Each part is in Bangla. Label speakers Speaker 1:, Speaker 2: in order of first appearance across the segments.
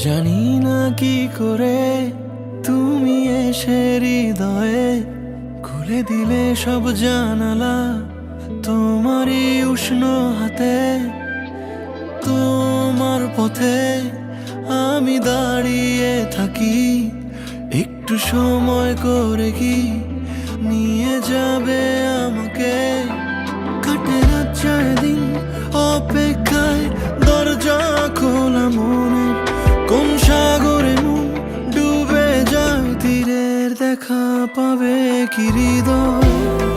Speaker 1: জানি না কি করে তুমি এসে হৃদয়ে খুলে দিলে সব জানালা, তোমারই উষ্ণ হাতে। তোমার পথে আমি দাঁড়িয়ে থাকি, একটু সময় করে কি নিয়ে যাবে আমাকে। কাটে রাত যায় দিন অপেক্ষায়, দরজা খোলা মনে, কোন সাগরে মন ডুবে যায়, তীরের দেখা পাবে কি হৃদয়।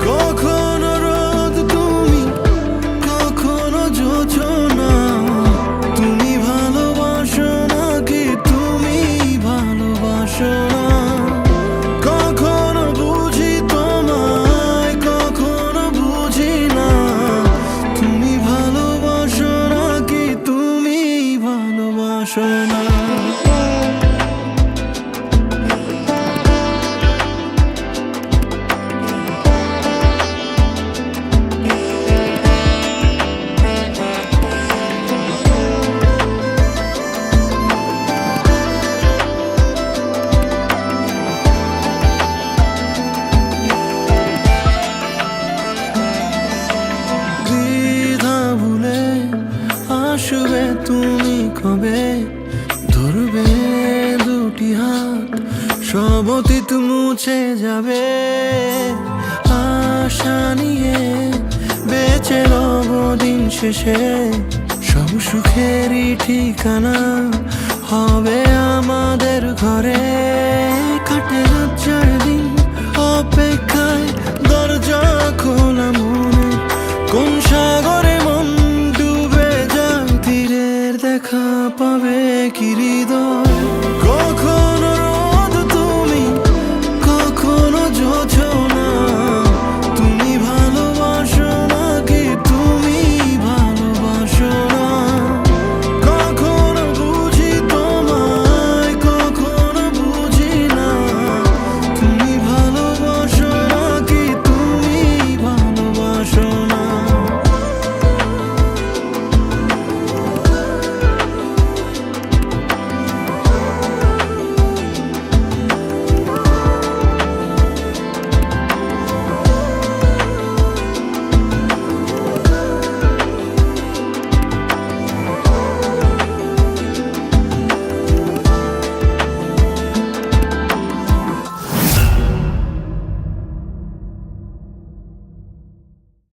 Speaker 1: কখনো রোদ তুমি, কখনো জোছনা, তুমি ভালোবাসো নাকি তুমি ভালোবাসো না। কখনো বুঝি তোমায়, কখনো বুঝি না, তুমি ভালোবাসো নাকি তুমি ভালোবাসো না। আসবে তুমি কবে, ধরবে দুটি হাত, সব অতীত মুছে যাবে। আশা নিয়ে বেঁচে রব দিন শেষে, সব সুখেরই ঠিকানা হবে আমাদের ঘরে। কাটে